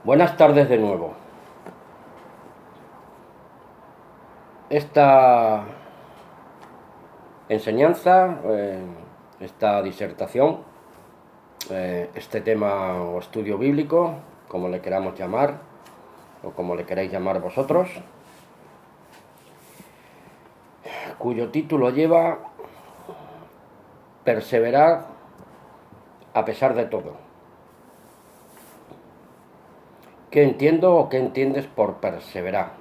Buenas tardes de nuevo. Esta enseñanza, esta disertación, este tema o estudio bíblico, como le queramos llamar, o como le queráis llamar vosotros, cuyo título lleva Perseverar a pesar de todo. ¿Qué entiendo o qué entiendes por perseverar?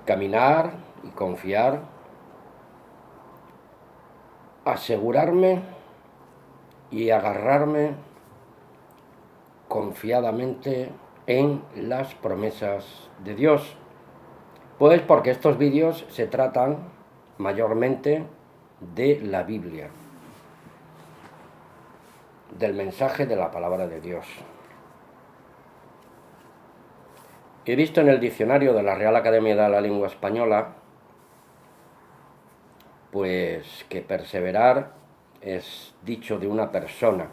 Caminar y confiar, asegurarme y agarrarme confiadamente en las promesas de Dios. Pues porque estos vídeos se tratan mayormente de la Biblia, del mensaje de la palabra de Dios. He visto en el diccionario de la Real Academia de la Lengua Española, pues que perseverar es dicho de una persona.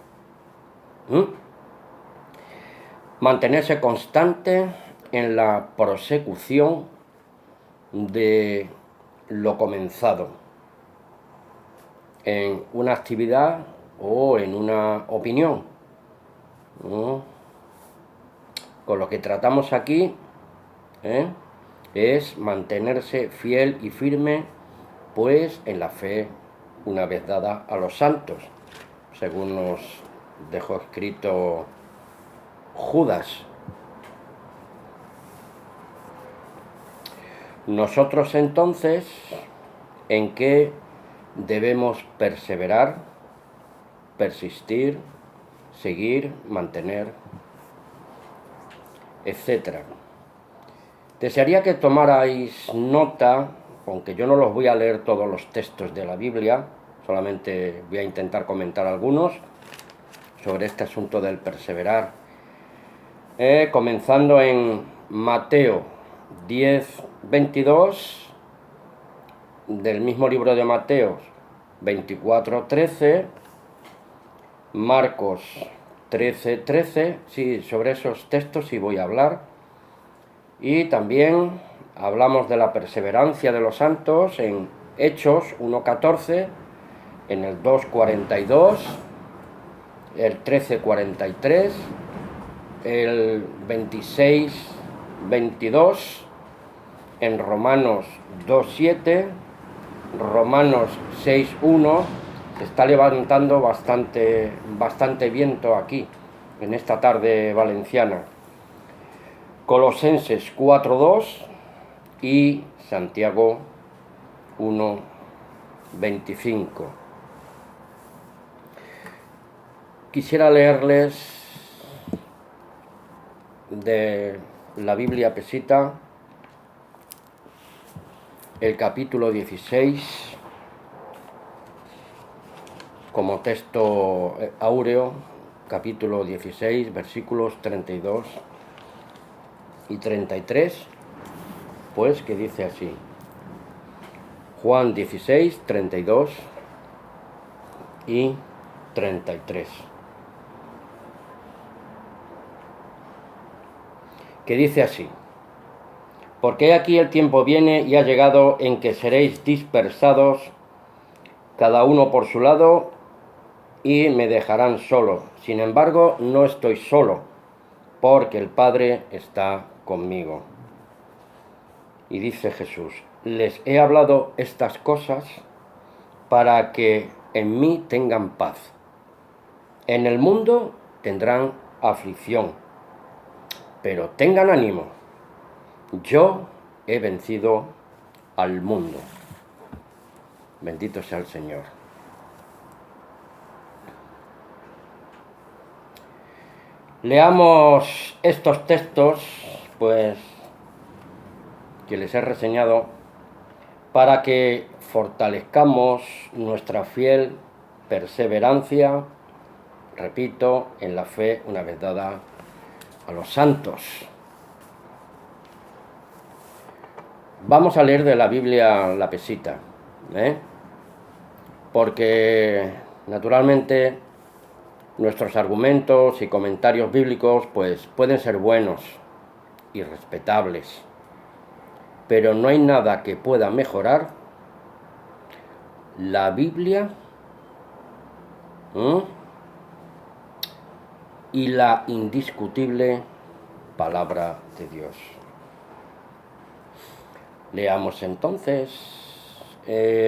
Mantenerse constante en la prosecución de lo comenzado, en una actividad o en una opinión. Con lo que tratamos aquí es mantenerse fiel y firme, pues en la fe una vez dada a los santos, según nos dejó escrito Judas. Nosotros entonces, ¿en qué debemos perseverar, persistir, seguir, mantener, etcétera? Desearía que tomarais nota, aunque yo no los voy a leer todos los textos de la Biblia, solamente voy a intentar comentar algunos sobre este asunto del perseverar. Comenzando en Mateo 10:22, del mismo libro de Mateo 24:13, Marcos 13:13, sí, sobre esos textos sí voy a hablar. Y también hablamos de la perseverancia de los santos en Hechos 1:14, en el 2:42, el 13:43, el 26:22, en Romanos 2:7, Romanos 6:1. Se está levantando bastante viento aquí, en esta tarde valenciana. Colosenses 4:2 y Santiago 1:25. Quisiera leerles de la Biblia Pesita el capítulo 16 como texto áureo, capítulo 16, versículos 32 y 33, pues que dice así: Juan 16, 32 y 33, que dice así: Porque aquí el tiempo viene y ha llegado en que seréis dispersados, cada uno por su lado, y me dejarán solo. Sin embargo, no estoy solo, porque el Padre está conmigo. Y dice Jesús: les he hablado estas cosas para que en mí tengan paz. En el mundo tendrán aflicción, pero tengan ánimo. Yo he vencido al mundo. Bendito sea el Señor. Leamos estos textos, pues, que les he reseñado, para que fortalezcamos nuestra fiel perseverancia, repito, en la fe una vez dada a los santos. Vamos a leer de la Biblia la Pesita, porque naturalmente nuestros argumentos y comentarios bíblicos pues pueden ser buenos y respetables, pero no hay nada que pueda mejorar la Biblia y la indiscutible palabra de Dios. Leamos entonces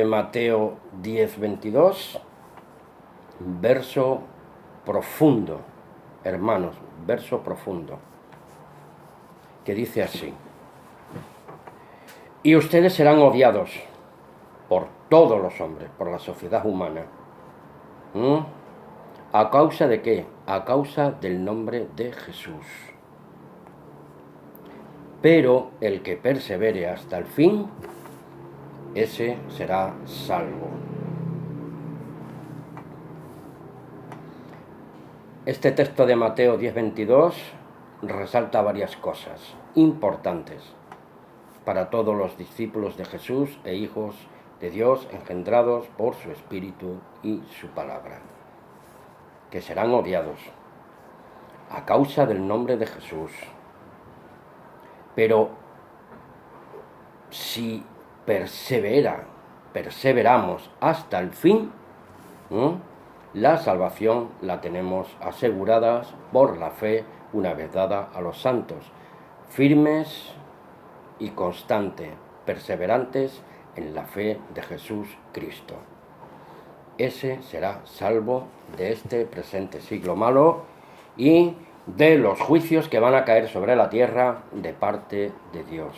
Mateo 10:22, verso profundo, hermanos, verso profundo, que dice así: y ustedes serán odiados por todos los hombres, por la sociedad humana. ¿A causa de qué? A causa del nombre de Jesús. Pero el que persevere hasta el fin, ese será salvo. Este texto de Mateo 10:22 resalta varias cosas importantes para todos los discípulos de Jesús e hijos de Dios engendrados por su Espíritu y su palabra, que serán odiados a causa del nombre de Jesús. Pero si perseveramos hasta el fin, la salvación la tenemos asegurada por la fe una vez dada a los santos, firmes y constantes, perseverantes en la fe de Jesús Cristo. Ese será salvo de este presente siglo malo y de los juicios que van a caer sobre la tierra de parte de Dios.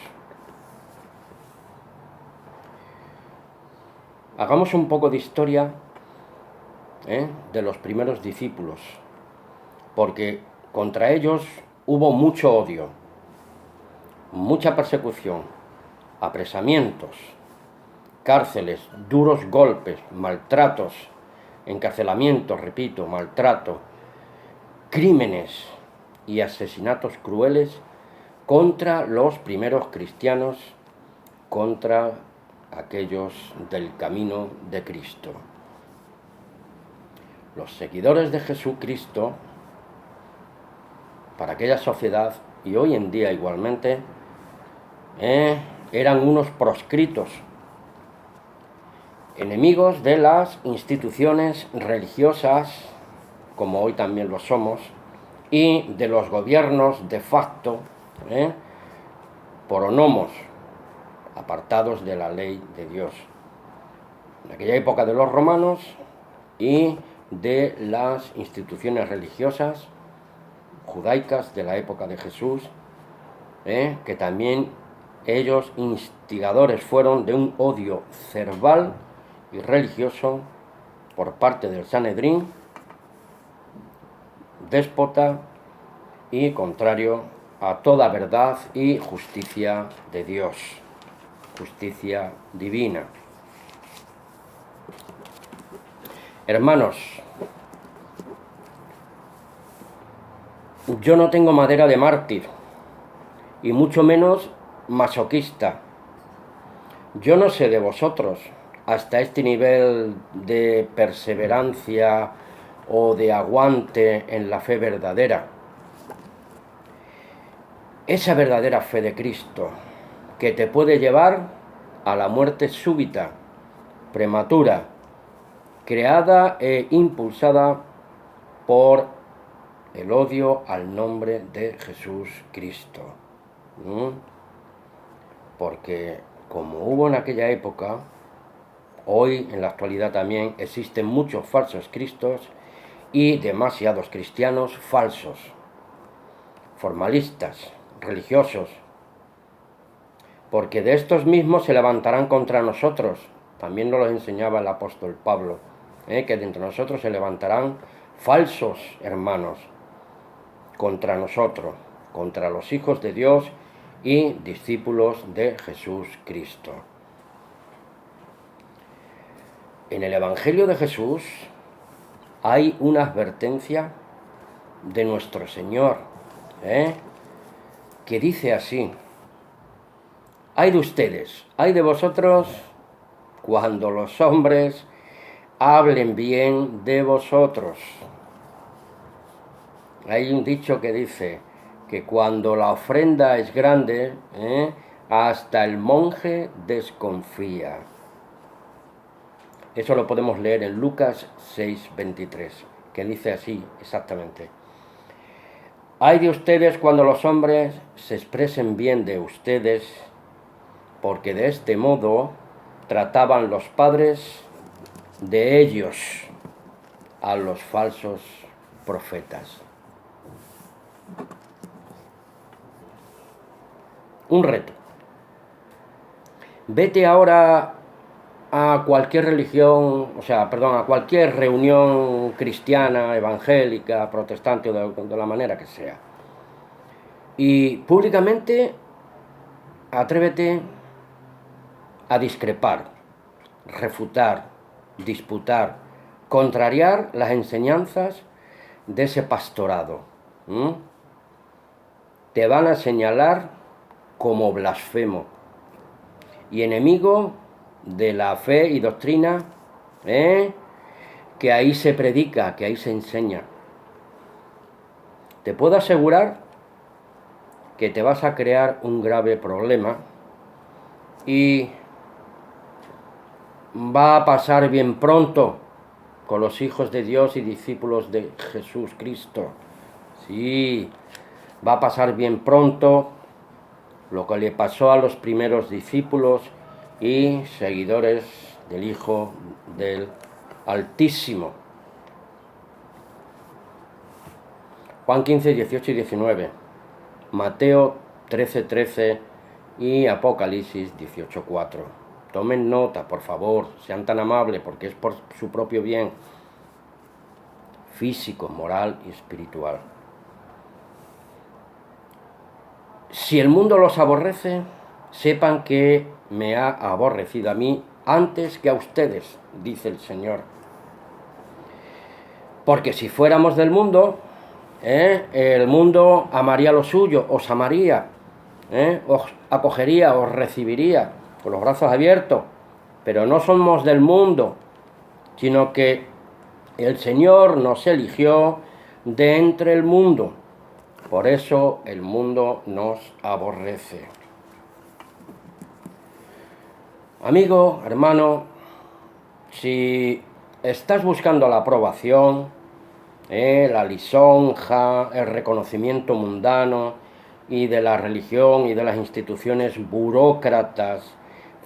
Hagamos un poco de historia de los primeros discípulos, porque contra ellos hubo mucho odio, mucha persecución, apresamientos, cárceles, duros golpes, maltratos, encarcelamientos, repito, maltrato, crímenes y asesinatos crueles contra los primeros cristianos, contra aquellos del camino de Cristo. Los seguidores de Jesucristo, para aquella sociedad y hoy en día igualmente, eran unos proscritos, enemigos de las instituciones religiosas, como hoy también lo somos, y de los gobiernos de facto, pronomos, apartados de la ley de Dios. En aquella época de los romanos y de las instituciones religiosas judaicas de la época de Jesús, que también ellos instigadores fueron de un odio cerval y religioso por parte del Sanedrín, déspota y contrario a toda verdad y justicia de Dios, justicia divina. Hermanos, yo no tengo madera de mártir, y mucho menos masoquista. Yo no sé de vosotros hasta este nivel de perseverancia o de aguante en la fe verdadera. Esa verdadera fe de Cristo que te puede llevar a la muerte súbita, prematura, creada e impulsada por el odio al nombre de Jesús Cristo. Porque como hubo en aquella época, hoy en la actualidad también existen muchos falsos cristos y demasiados cristianos falsos, formalistas, religiosos, porque de estos mismos se levantarán contra nosotros. También nos lo enseñaba el apóstol Pablo, que de entre nosotros se levantarán falsos hermanos contra nosotros, contra los hijos de Dios y discípulos de Jesús Cristo. En el Evangelio de Jesús hay una advertencia de nuestro Señor, que dice así: ay de ustedes, ay de vosotros, cuando los hombres hablen bien de vosotros. Hay un dicho que dice que cuando la ofrenda es grande, hasta el monje desconfía. Eso lo podemos leer en Lucas 6:23, que dice así exactamente. Ay de ustedes cuando los hombres se expresen bien de ustedes, porque de este modo trataban los padres de ellos a los falsos profetas. Un reto. Vete ahora a cualquier religión, a cualquier reunión cristiana, evangélica, protestante, de la manera que sea. Y públicamente atrévete a discrepar, refutar, disputar, contrariar las enseñanzas de ese pastorado. Te van a señalar como blasfemo y enemigo de la fe y doctrina, que ahí se predica, que ahí se enseña. Te puedo asegurar que te vas a crear un grave problema y va a pasar bien pronto con los hijos de Dios y discípulos de Jesús Cristo. Sí, va a pasar bien pronto lo que le pasó a los primeros discípulos y seguidores del Hijo del Altísimo. Juan 15, 18 y 19, Mateo 13, 13 y Apocalipsis 18, 4. Tomen nota, por favor, sean tan amables, porque es por su propio bien físico, moral y espiritual. Si el mundo los aborrece, sepan que me ha aborrecido a mí antes que a ustedes, dice el Señor. Porque si fuéramos del mundo, el mundo amaría lo suyo, os amaría, os acogería, os recibiría con los brazos abiertos. Pero no somos del mundo, sino que el Señor nos eligió de entre el mundo. Por eso el mundo nos aborrece. Amigo, hermano, si estás buscando la aprobación, la lisonja, el reconocimiento mundano y de la religión y de las instituciones burócratas,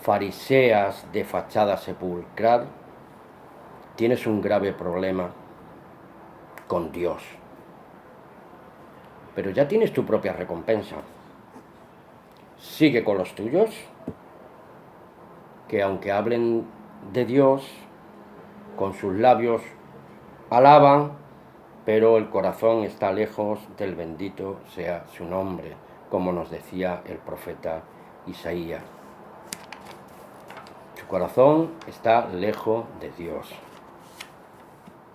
fariseas de fachada sepulcral, tienes un grave problema con Dios. Pero ya tienes tu propia recompensa. Sigue con los tuyos, que aunque hablen de Dios, con sus labios alaban, pero el corazón está lejos del bendito sea su nombre, como nos decía el profeta Isaías. Su corazón está lejos de Dios,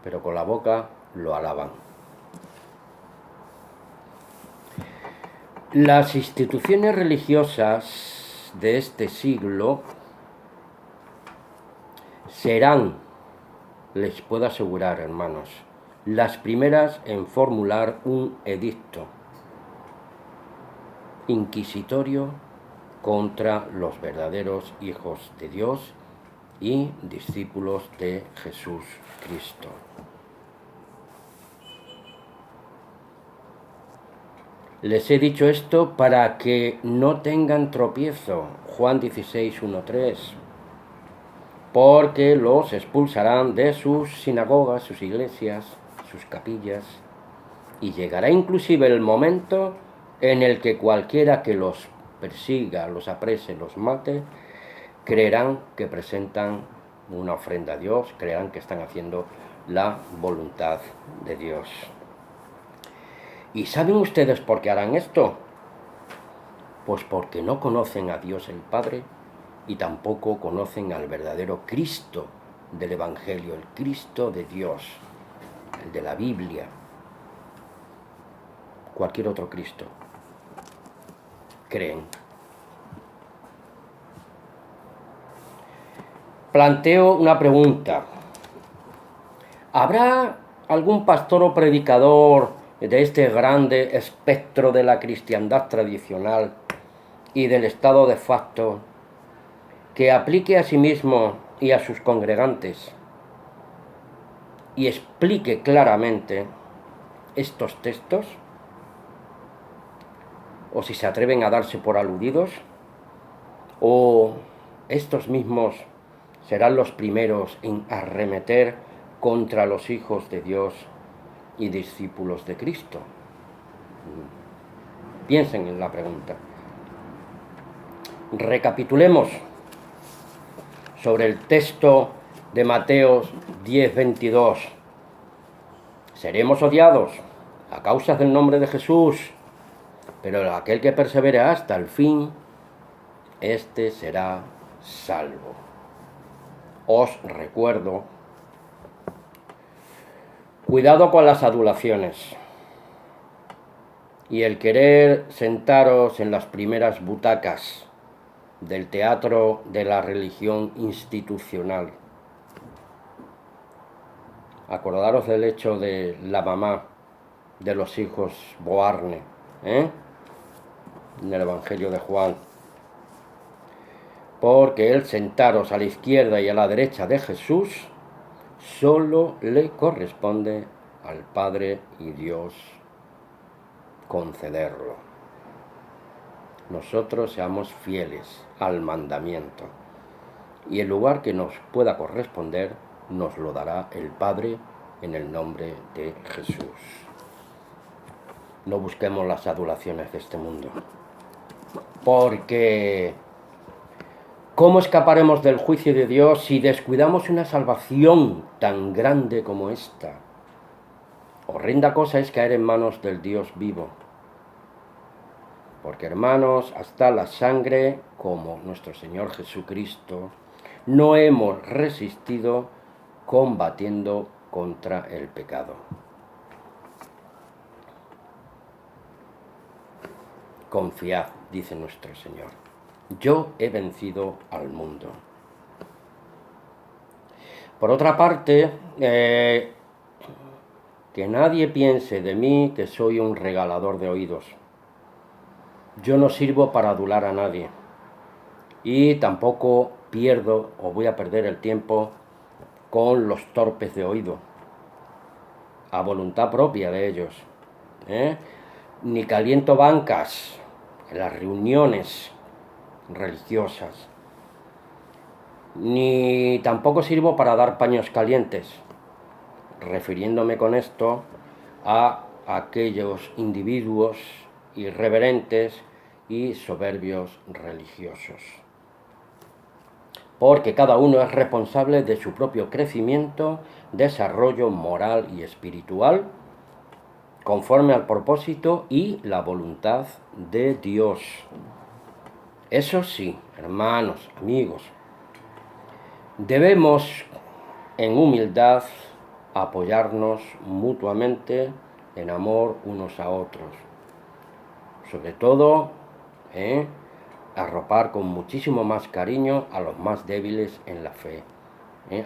pero con la boca lo alaban. Las instituciones religiosas de este siglo serán, les puedo asegurar, hermanos, las primeras en formular un edicto inquisitorio contra los verdaderos hijos de Dios y discípulos de Jesús Cristo. Les he dicho esto para que no tengan tropiezo, Juan 16, 1, 3, porque los expulsarán de sus sinagogas, sus iglesias, sus capillas, y llegará inclusive el momento en el que cualquiera que los persiga, los aprese, los mate, creerán que presentan una ofrenda a Dios, creerán que están haciendo la voluntad de Dios. ¿Y saben ustedes por qué harán esto? Pues porque no conocen a Dios el Padre y tampoco conocen al verdadero Cristo del Evangelio, el Cristo de Dios, el de la Biblia, cualquier otro Cristo. Creen. Planteo una pregunta. ¿Habrá algún pastor o predicador de este grande espectro de la cristiandad tradicional y del estado de facto, que aplique a sí mismo y a sus congregantes y explique claramente estos textos, o si se atreven a darse por aludidos, o estos mismos serán los primeros en arremeter contra los hijos de Dios y discípulos de Cristo. Piensen en la pregunta. Recapitulemos sobre el texto de Mateo 10:22. Seremos odiados a causa del nombre de Jesús, pero aquel que persevere hasta el fin, este será salvo. Os recuerdo, cuidado con las adulaciones y el querer sentaros en las primeras butacas del teatro de la religión institucional. Acordaros del hecho de la mamá de los hijos Boarne, en el Evangelio de Juan. Porque el sentaros a la izquierda y a la derecha de Jesús solo le corresponde al Padre y Dios concederlo. Nosotros seamos fieles al mandamiento y el lugar que nos pueda corresponder nos lo dará el Padre en el nombre de Jesús. No busquemos las adulaciones de este mundo, porque ¿cómo escaparemos del juicio de Dios si descuidamos una salvación tan grande como esta? Horrenda cosa es caer en manos del Dios vivo. Porque, hermanos, hasta la sangre, como nuestro Señor Jesucristo, no hemos resistido combatiendo contra el pecado. Confiad, dice nuestro Señor, yo he vencido al mundo. Por otra parte, que nadie piense de mí que soy un regalador de oídos. Yo no sirvo para adular a nadie y tampoco pierdo o voy a perder el tiempo con los torpes de oído, a voluntad propia de ellos, ni caliento bancas en las reuniones religiosas, ni tampoco sirvo para dar paños calientes, refiriéndome con esto a aquellos individuos irreverentes y soberbios religiosos. Porque cada uno es responsable de su propio crecimiento, desarrollo moral y espiritual, conforme al propósito y la voluntad de Dios. Eso sí, hermanos, amigos, debemos en humildad apoyarnos mutuamente en amor unos a otros. Sobre todo, arropar con muchísimo más cariño a los más débiles en la fe,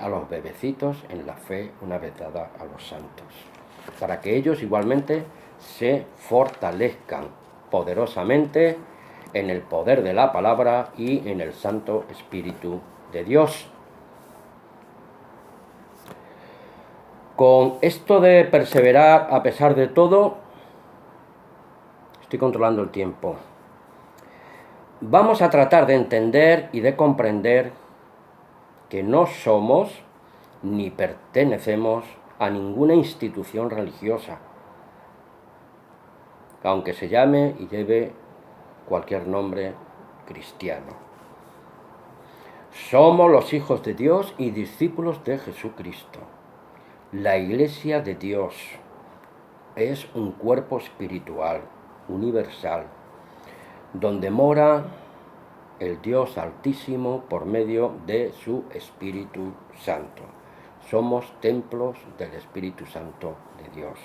a los bebecitos en la fe una vez dada a los santos, para que ellos igualmente se fortalezcan poderosamente en el poder de la palabra y en el Santo Espíritu de Dios. Con esto de perseverar a pesar de todo, estoy controlando el tiempo. Vamos a tratar de entender y de comprender que no somos ni pertenecemos a ninguna institución religiosa, aunque se llame y lleve cualquier nombre cristiano. Somos los hijos de Dios y discípulos de Jesucristo. La Iglesia de Dios es un cuerpo espiritual, universal, donde mora el Dios Altísimo por medio de su Espíritu Santo. Somos templos del Espíritu Santo de Dios.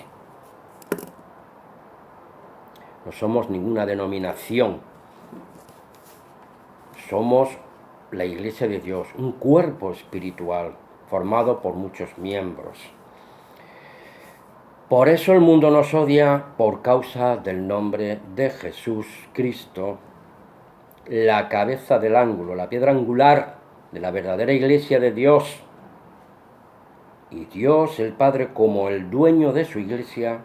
No somos ninguna denominación. Somos la Iglesia de Dios, un cuerpo espiritual formado por muchos miembros. Por eso el mundo nos odia por causa del nombre de Jesús Cristo, la cabeza del ángulo, la piedra angular de la verdadera iglesia de Dios. Y Dios el Padre, como el dueño de su iglesia,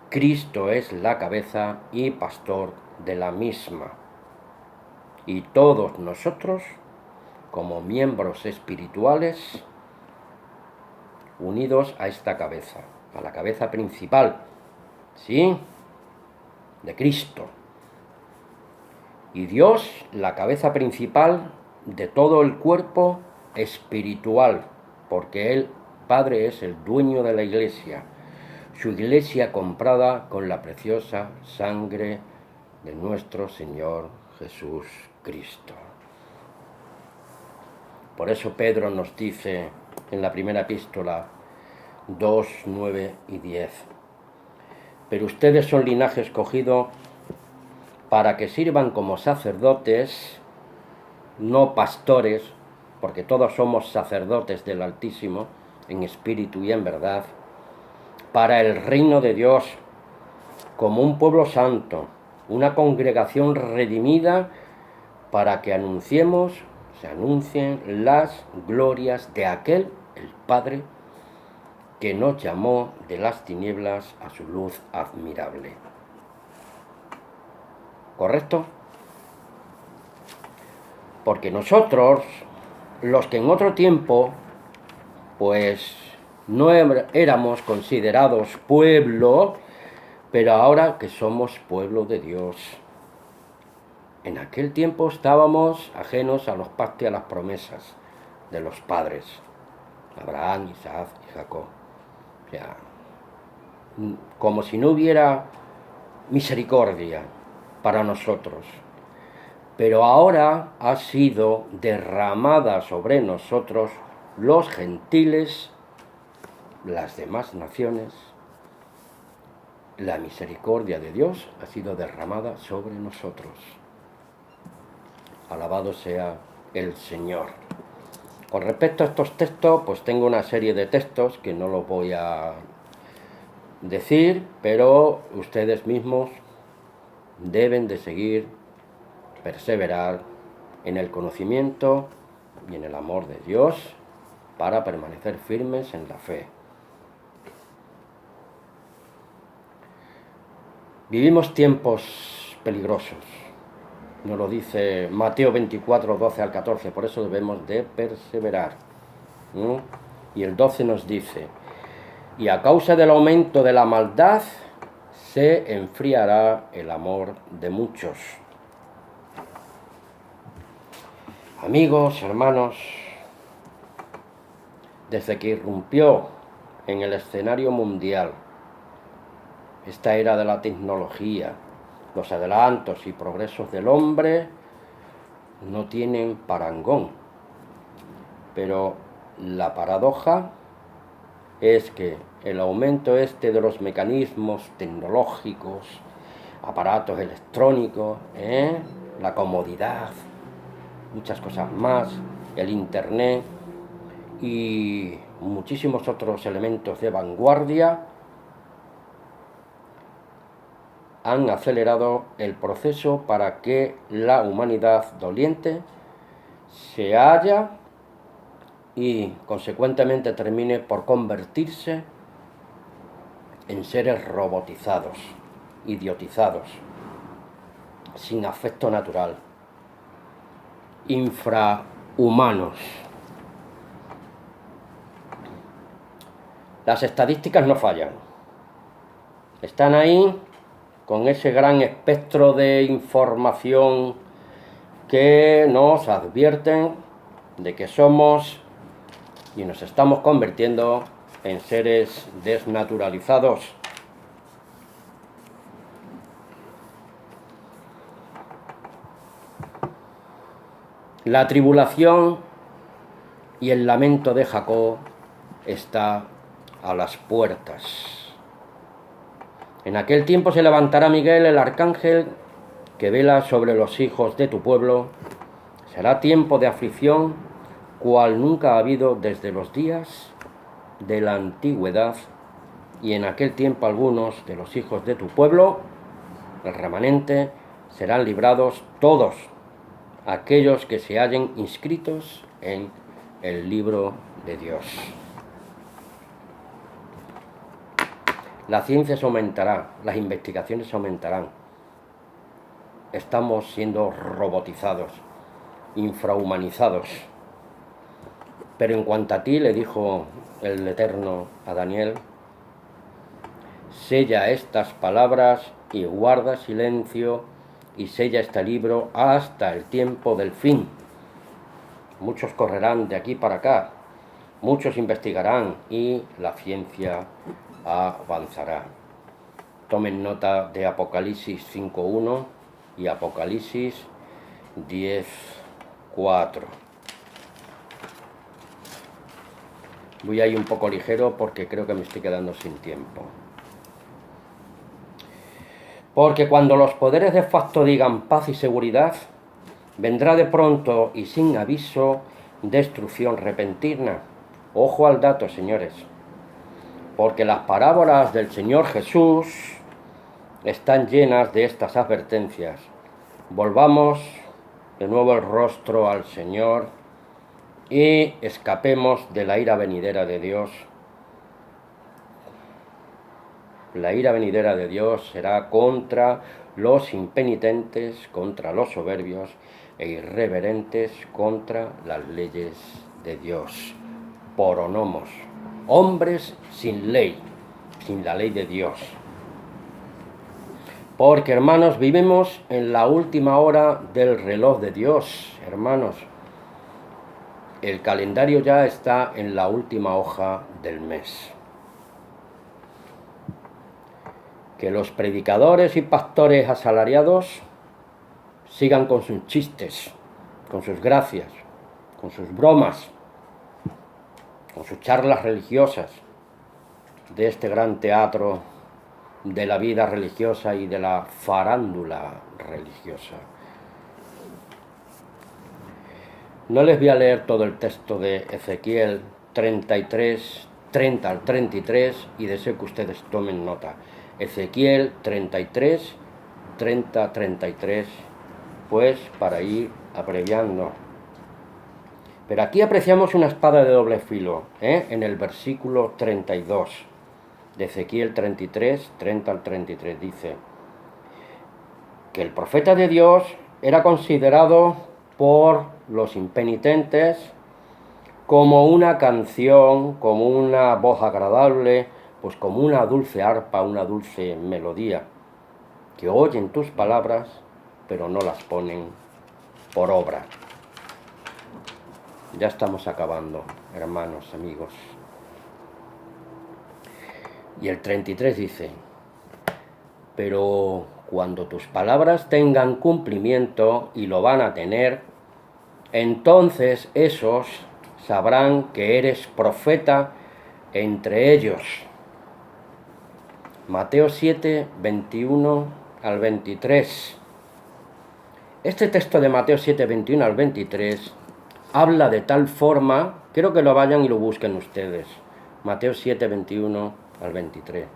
Cristo es la cabeza y pastor de la misma. Y todos nosotros, como miembros espirituales, unidos a esta cabeza, a la cabeza principal, ¿sí?, de Cristo. Y Dios, la cabeza principal de todo el cuerpo espiritual, porque Él, Padre, es el dueño de la iglesia, su iglesia comprada con la preciosa sangre de nuestro Señor Jesús Cristo. Por eso Pedro nos dice en la primera epístola 2, 9 y 10: pero ustedes son linaje escogido para que sirvan como sacerdotes, no pastores, porque todos somos sacerdotes del Altísimo, en espíritu y en verdad, para el reino de Dios, como un pueblo santo, una congregación redimida, para que se anuncien las glorias de aquel, el Padre, que nos llamó de las tinieblas a su luz admirable. ¿Correcto? Porque nosotros, los que en otro tiempo, pues no éramos considerados pueblo, pero ahora que somos pueblo de Dios, en aquel tiempo estábamos ajenos a los pactos y a las promesas de los padres, Abraham, Isaac y Jacob. O sea, como si no hubiera misericordia para nosotros. Pero ahora ha sido derramada sobre nosotros, los gentiles, las demás naciones. La misericordia de Dios ha sido derramada sobre nosotros. Alabado sea el Señor. Con respecto a estos textos, pues tengo una serie de textos que no los voy a decir, pero ustedes mismos deben de seguir, perseverar en el conocimiento y en el amor de Dios para permanecer firmes en la fe. Vivimos tiempos peligrosos, nos lo dice Mateo 24, 12 al 14, por eso debemos de perseverar. Y el 12 nos dice: y a causa del aumento de la maldad se enfriará el amor de muchos. Amigos, hermanos, desde que irrumpió en el escenario mundial esta era de la tecnología, los adelantos y progresos del hombre no tienen parangón. Pero la paradoja es que el aumento de los mecanismos tecnológicos, aparatos electrónicos, la comodidad, muchas cosas más, el internet y muchísimos otros elementos de vanguardia han acelerado el proceso para que la humanidad doliente se haya y consecuentemente termine por convertirse en seres robotizados, idiotizados, sin afecto natural, infrahumanos. Las estadísticas no fallan, están ahí con ese gran espectro de información que nos advierten de que somos y nos estamos convirtiendo en seres desnaturalizados. La tribulación y el lamento de Jacob está a las puertas. En aquel tiempo se levantará Miguel, el arcángel, que vela sobre los hijos de tu pueblo. Será tiempo de aflicción, cual nunca ha habido desde los días de la antigüedad, y en aquel tiempo algunos de los hijos de tu pueblo, el remanente, serán librados todos aquellos que se hallen inscritos en el libro de Dios. La ciencia se aumentará, las investigaciones se aumentarán. Estamos siendo robotizados, infrahumanizados. Pero en cuanto a ti, le dijo el Eterno a Daniel, sella estas palabras y guarda silencio y sella este libro hasta el tiempo del fin. Muchos correrán de aquí para acá, muchos investigarán y la ciencia avanzará. Tomen nota de Apocalipsis 5.1 y Apocalipsis 10.4. Voy a ir un poco ligero porque creo que me estoy quedando sin tiempo. Porque cuando los poderes de facto digan paz y seguridad, vendrá de pronto y sin aviso destrucción repentina. Ojo al dato, señores, porque las parábolas del Señor Jesús están llenas de estas advertencias. Volvamos de nuevo el rostro al Señor y escapemos de la ira venidera de Dios. La ira venidera de Dios será contra los impenitentes, contra los soberbios e irreverentes, contra las leyes de Dios. Poronomos, hombres sin ley, sin la ley de Dios. Porque, hermanos, vivimos en la última hora del reloj de Dios, hermanos. El calendario ya está en la última hoja del mes. Que los predicadores y pastores asalariados sigan con sus chistes, con sus gracias, con sus bromas, con sus charlas religiosas de este gran teatro de la vida religiosa y de la farándula religiosa. No les voy a leer todo el texto de Ezequiel 33, 30 al 33 y deseo que ustedes tomen nota. Ezequiel 33, 30, 33, pues para ir abreviando. Pero aquí apreciamos una espada de doble filo, en el versículo 32 de Ezequiel 33, 30 al 33, dice que el profeta de Dios era considerado por los impenitentes como una canción, como una voz agradable, pues como una dulce arpa, una dulce melodía, que oyen tus palabras, pero no las ponen por obra. Ya estamos acabando, hermanos, amigos. Y el 33 dice, pero cuando tus palabras tengan cumplimiento, y lo van a tener, entonces esos sabrán que eres profeta entre ellos. Mateo 7, 21 al 23. Este texto de Mateo 7, 21 al 23 habla de tal forma, quiero que lo vayan y lo busquen ustedes, Mateo 7, 21 al 23,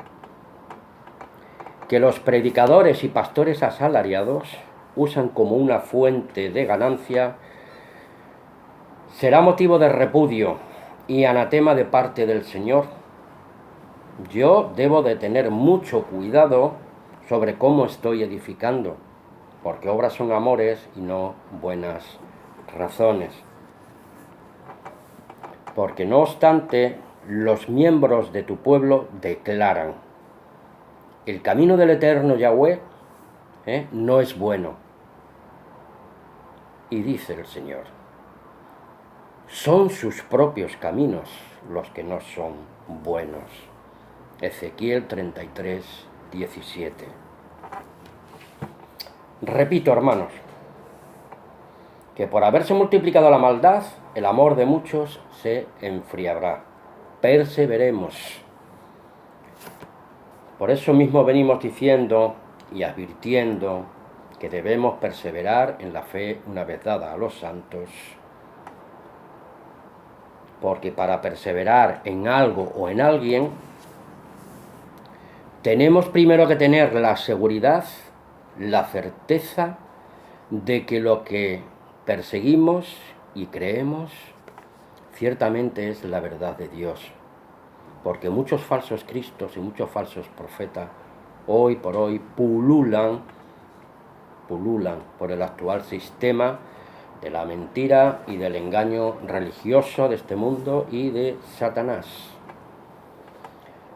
que los predicadores y pastores asalariados usan como una fuente de ganancia, será motivo de repudio y anatema de parte del Señor. Yo debo de tener mucho cuidado sobre cómo estoy edificando, porque obras son amores y no buenas razones. Porque no obstante, los miembros de tu pueblo declaran, el camino del eterno Yahweh no es bueno. Y dice el Señor, son sus propios caminos los que no son buenos. Ezequiel 33, 17. Repito, hermanos, que por haberse multiplicado la maldad, el amor de muchos se enfriará. Perseveremos. Por eso mismo venimos diciendo y advirtiendo que debemos perseverar en la fe una vez dada a los santos, porque para perseverar en algo o en alguien tenemos primero que tener la seguridad, la certeza de que lo que perseguimos y creemos ciertamente es la verdad de Dios, porque muchos falsos cristos y muchos falsos profetas hoy por hoy pululan por el actual sistema de la mentira y del engaño religioso de este mundo y de Satanás.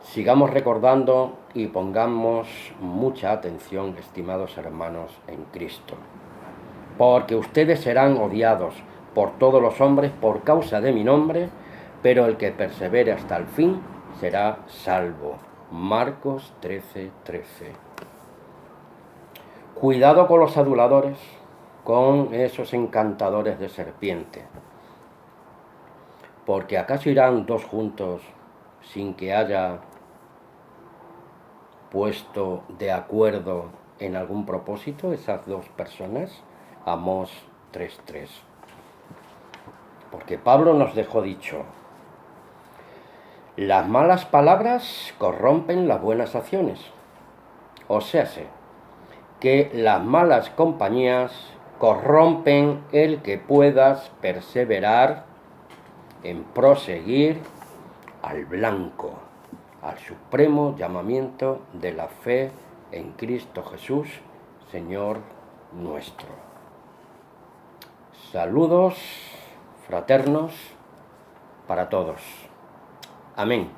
Sigamos recordando y pongamos mucha atención, estimados hermanos en Cristo, porque ustedes serán odiados por todos los hombres por causa de mi nombre, pero el que persevere hasta el fin será salvo. Marcos 13:13. Cuidado con los aduladores, con esos encantadores de serpiente, porque ¿acaso irán dos juntos sin que haya puesto de acuerdo en algún propósito esas dos personas? Amós 3:3. Porque Pablo nos dejó dicho: las malas palabras corrompen las buenas acciones. O sea, que las malas compañías corrompen el que puedas perseverar en proseguir al blanco, al supremo llamamiento de la fe en Cristo Jesús, Señor nuestro. Saludos fraternos para todos. Amén.